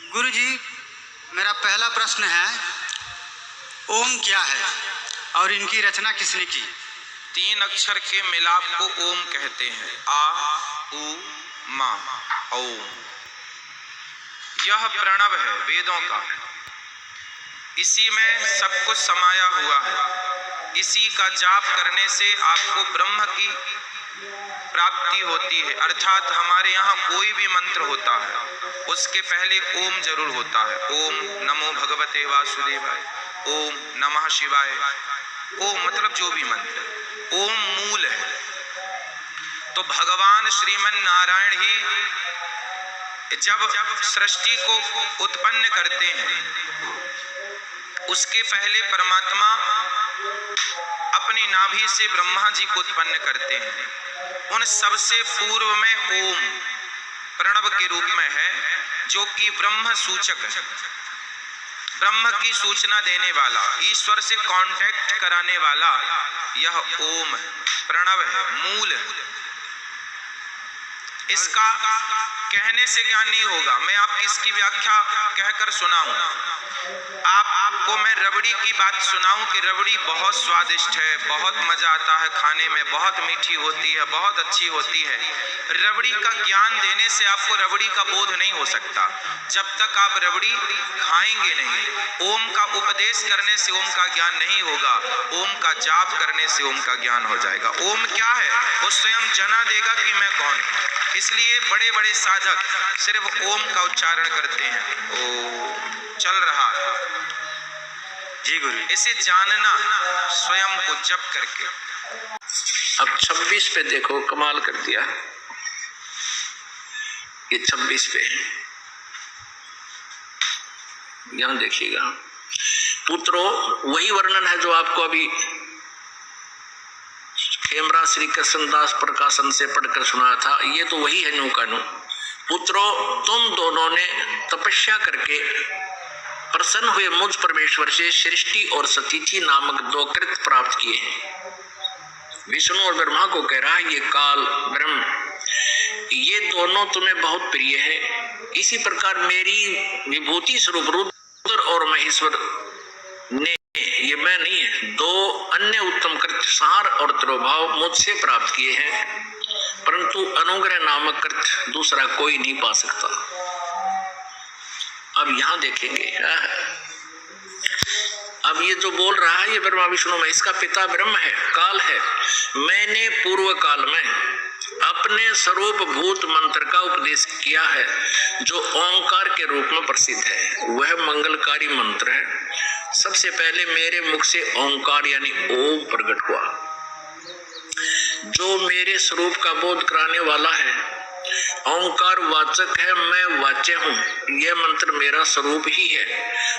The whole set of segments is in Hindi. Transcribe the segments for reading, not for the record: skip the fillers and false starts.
गुरुजी, मेरा पहला प्रश्न है, ओम क्या है और इनकी रचना किसने की? 3 अक्षर के मिलाप को ओम कहते हैं। आ, उ, मा, ओम। यह प्रणव है वेदों का। इसी में सब कुछ समाया हुआ है। इसी का जाप करने से आपको ब्रह्म की प्राप्ति होती है। अर्थात हमारे यहाँ कोई भी मंत्र होता है उसके पहले ओम जरूर होता है। ओम नमो भगवते वासुदेवाय, ओम नमः शिवाय। ओम मतलब जो भी मंत्र है, ओम मूल है। तो भगवान श्रीमन नारायण ही जब सृष्टि को उत्पन्न करते हैं उसके पहले परमात्मा अपनी नाभि से ब्रह्मा जी को उत्पन्न करते हैं। उन सबसे पूर्व में ओम प्रणव के रूप में है, जो कि ब्रह्म सूचक है, ब्रह्म की सूचना देने वाला, ईश्वर से कांटेक्ट कराने वाला यह ओम है, प्रणव है, मूल है। इसका कहने से ज्ञान नहीं होगा, मैं आपकी इसकी व्याख्या कहकर सुनाऊं। आपको मैं रबड़ी की बात सुनाऊं कि रबड़ी बहुत स्वादिष्ट है, बहुत मजा आता है खाने में, बहुत मीठी होती है, बहुत अच्छी होती है। रबड़ी का ज्ञान देने से आपको रबड़ी का बोध नहीं हो सकता जब तक आप रबड़ी खाएंगे नहीं। ओम का उपदेश करने से ओम का ज्ञान नहीं होगा, ओम का जाप करने से ओम का ज्ञान हो जाएगा। ओम क्या है वो स्वयं जना देगा कि मैं कौन हूं। इसलिए बड़े बड़े साधक सिर्फ ओम का उच्चारण करते हैं, ओ चल रहा है। जी गुरु। इसे जानना स्वयं को जप करके। अब 26 पे देखो, कमाल कर दिया। ये 26 पे यहां देखिएगा, पुत्रो वही वर्णन है जो आपको अभी खेमरा श्री कृष्णदास प्रकाशन से पढ़कर सुनाया था। ये तो वही है नो का नो। पुत्रो तुम दोनों ने तपस्या करके प्रसन्न हुए मुझ परमेश्वर से सृष्टि और सतीथि नामक 2 कृत प्राप्त किए हैं। विष्णु और ब्रह्मा को कह रहा है, ये काल ब्रह्म ये दोनों तुम्हें बहुत प्रिय है। इसी प्रकार मेरी विभूति स्वरूप रुद्र और महेश्वर ने, ये मैं नहीं है, 2 अन्य उत्तम कृत संहार और तिरोभाव मुझसे प्राप्त किए हैं, परंतु अनुग्रह नामक कृत दूसरा कोई नहीं पा सकता। अब यहां देखेंगे, अब ये जो बोल रहा है ये ब्रह्मा विष्णु में, इसका पिता ब्रह्म है, काल है। मैंने पूर्व काल में अपने स्वरूप भूत मंत्र का उपदेश किया है जो ओंकार के रूप में प्रसिद्ध है। वह मंगलकारी मंत्र है। सबसे पहले मेरे मुख से ओंकार यानी ओम प्रकट हुआ, जो मेरे स्वरूप का बोध कराने वाला है। ओंकार वाचक है, मैं वाच्य हूँ। यह मंत्र मेरा स्वरूप ही है।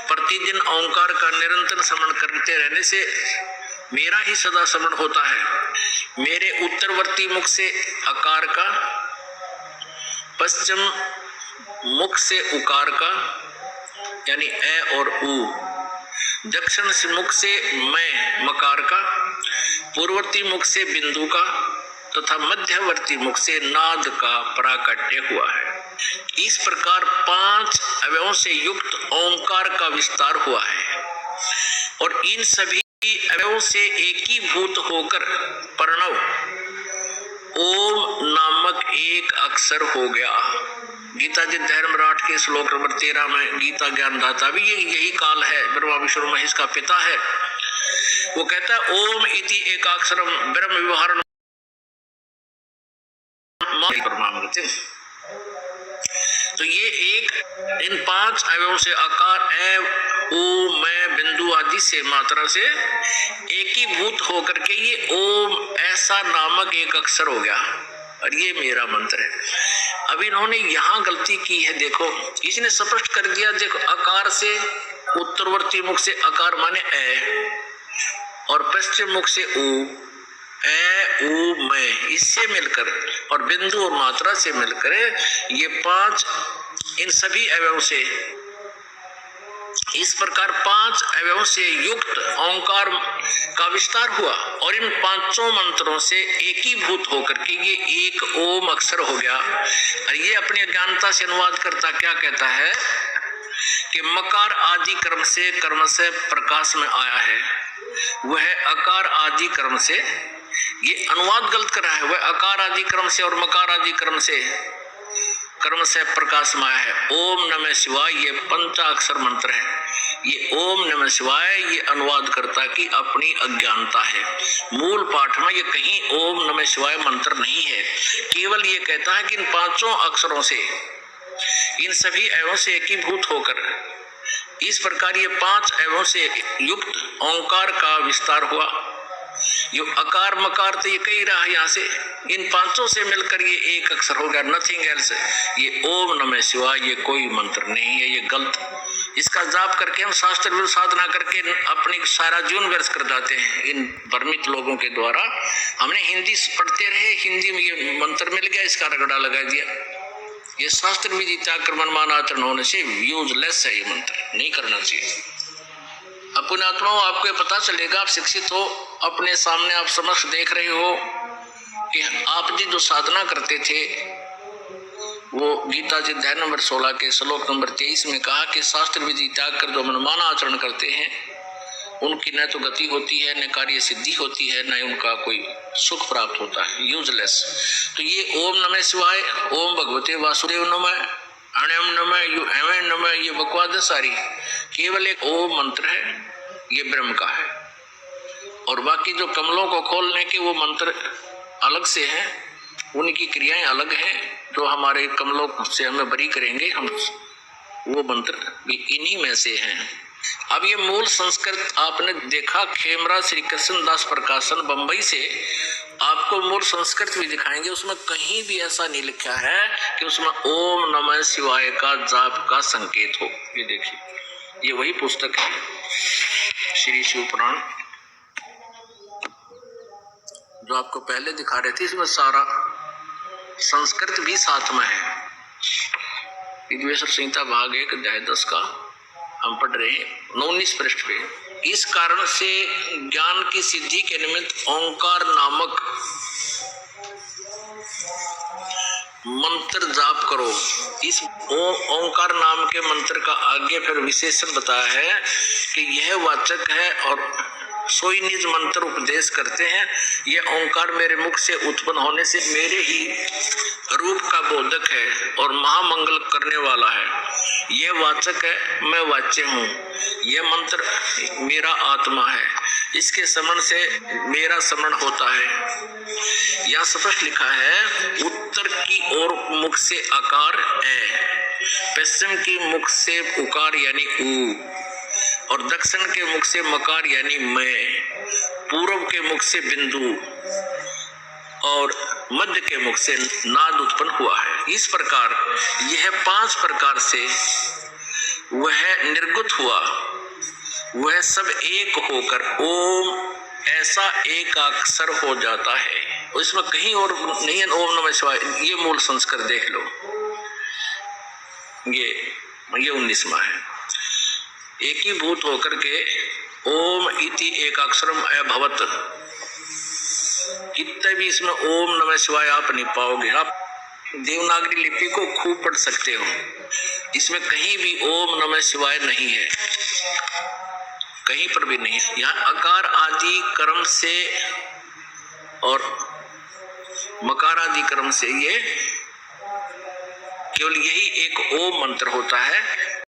प्रतिदिन ओंकार का निरंतर स्मरण करते रहने से मेरा ही सदा स्मरण होता है। मेरे उत्तरवर्ती मुख से अकार का, पश्चिम मुख से उकार का यानी ए और उ, दक्षिण से मुख से मैं मकार का, पूर्ववर्ती मुख से बिंदु का तथा मध्यवर्ती मुख से नाद का प्राकट्य हुआ है। इस प्रकार 5 अवयवों से युक्त ओंकार का विस्तार हुआ है और इन सभी अवयवों से एकीभूत होकर प्रणव ओम नामक एक अक्षर हो गया। गीता जी धर्मराट के श्लोक नंबर 13 में गीता ज्ञानदाता भी यही काल है, ब्रह्मा विष्णु महेश का पिता है। वो कहता है ओम इति एकाक्षरम ब्रह्म व्यवहार। तो ये एक इन 5 अवयवों से आकार ए ओ मैं बिंदु आदि से मात्रा से एकीभूत होकर के ये ओम ऐसा नामक एक अक्षर हो गया और ये मेरा मंत्र है। अब इन्होंने यहाँ गलती की है, देखो इसने स्पष्ट कर दिया। देखो आकार से उत्तरवर्ती मुख से आकार माने ए और पश्चिम मुख से ऊ, ए ऊ मैं, इससे मिलकर और बिंदु और मात्रा से मिलकर ये 5 इन सभी अवयवों से, इस प्रकार 5 अवयवों से युक्त ओंकार का विस्तार हुआ और इन 5 मंत्रों से एकीभूत होकर के ये एक ओम अक्षर हो गया। और ये अपनी अज्ञानता से अनुवाद करता क्या कहता है, कि मकार आदि कर्म से प्रकाश में आया है, वह अकार आदि कर्म से, ये अनुवाद गलत कर रहा है, वह अकार आदि कर्म से और मकार आदि कर्म से प्रकाश में आया है। ओम नमः शिवाय ये पंचाक्षर मंत्र है। ये ओम नमः शिवाय ये अनुवादकर्ता की अपनी अज्ञानता है। मूल पाठ में ये कहीं ओम नमः शिवाय मंत्र नहीं है, केवल ये कहता है कि इन पांचों अक्षरों से, इन सभी एवं से एकीभूत होकर इस प्रकार ये पांच एवं से युक्त ओंकार का विस्तार हुआ। यो अकार मकार तो ये कही रहा है, यहाँ से इन पांचों से मिलकर ये एक अक्षर हो गया, नथिंग एल्स। ये ओम नमः शिवाय ये कोई मंत्र नहीं है, ये गलत। इसका जाप करके हम शास्त्र विरुद्ध साधना करके अपनी सारा जीवन व्यर्थ कर जाते हैं इन भ्रमित लोगों के द्वारा। हमने हिंदी पढ़ते रहे, हिंदी में ये मंत्र मिल गया, इसका रगड़ा लगा दिया। ये शास्त्र विधि त्याग कर मनमाना आचरण होने से यूजलेस है, ये मंत्र नहीं करना चाहिए। अपने आत्माओं आपको ये पता चलेगा, आप शिक्षित हो, अपने सामने आप समक्ष देख रहे हो कि आप जी जो साधना करते थे वो गीता जी अध्याय नंबर 16 के श्लोक नंबर 23 में कहा कि शास्त्र विधि त्याग कर जो मनमाना आचरण करते हैं उनकी न तो गति होती है, न कार्य सिद्धि होती है, न उनका कोई सुख प्राप्त होता है, यूजलेस। तो ये ओम नमः शिवाय, ओम भगवते वासुदेव नमः, अण्यम नमः, यू एवं नमः, ये बकवाद है सारी। केवल एक ओम मंत्र है, ये ब्रह्म का है, और बाकी जो कमलों को खोलने के वो मंत्र अलग से हैं, उनकी क्रियाएं अलग हैं, जो हमारे कमलों से हमें बरी करेंगे, हम वो मंत्र भी इन्हीं में से हैं। अब ये मूल संस्कृत आपने देखा, खेमरा श्री कृष्ण दास प्रकाशन बंबई से आपको मूल संस्कृत भी दिखाएंगे, उसमें कहीं भी ऐसा नहीं लिखा है कि उसमें ओम नमः शिवाय का जाप का संकेत हो। ये देखिए, ये वही पुस्तक है श्री शिव पुराण जो आपको पहले दिखा रहे थे, इसमें सारा संस्कृत भी साथ में है। विद्वेश्वर संहिता भाग 1 अध्याय 10 का हम पढ़ रहे हैं 19 पृष्ठ पे। इस कारण से ज्ञान की सिद्धि के निमित्त ओंकार नामक मंत्र जाप करो। इस ओंकार नाम के मंत्र का आगे फिर विशेषण बताया है कि यह वाचक है और सोई निज मंत्र उपदेश करते हैं। यह ओंकार मेरे मुख से उत्पन्न होने से मेरे ही रूप का बोधक है और महामंगल करने वाला है। यह वाचक है, मैं वाच्य हूँ। यह मंत्र मेरा आत्मा है, इसके स्मरण से मेरा स्मरण होता है। यह स्पष्ट लिखा है, उत्तर की ओर मुख से आकार है, पश्चिम की मुख से उकार यानी ऊ, और दक्षिण के मुख से मकार यानी मैं, पूर्व के मुख से बिंदु और मध्य के मुख से नाद उत्पन्न हुआ है। इस प्रकार यह 5 प्रकार से वह निर्गुत हुआ, वह सब एक होकर ओम ऐसा एक अक्षर हो जाता है। इसमें कहीं और नहीं है ओम नमः शिवाय। ये मूल संस्कृत देख लो, ये 19वां है। एकीभूत होकर के ओम इति एक अक्षरम अभवत, कितने भी इसमें ओम नमः शिवाय आप नहीं पाओगे। आप देवनागरी लिपि को खूब पढ़ सकते हो, इसमें कहीं भी ओम नमः शिवाय नहीं है, कहीं पर भी नहीं है। यहाँ अकार आदि कर्म से और मकार आदि कर्म से ये केवल यही एक ओम मंत्र होता है।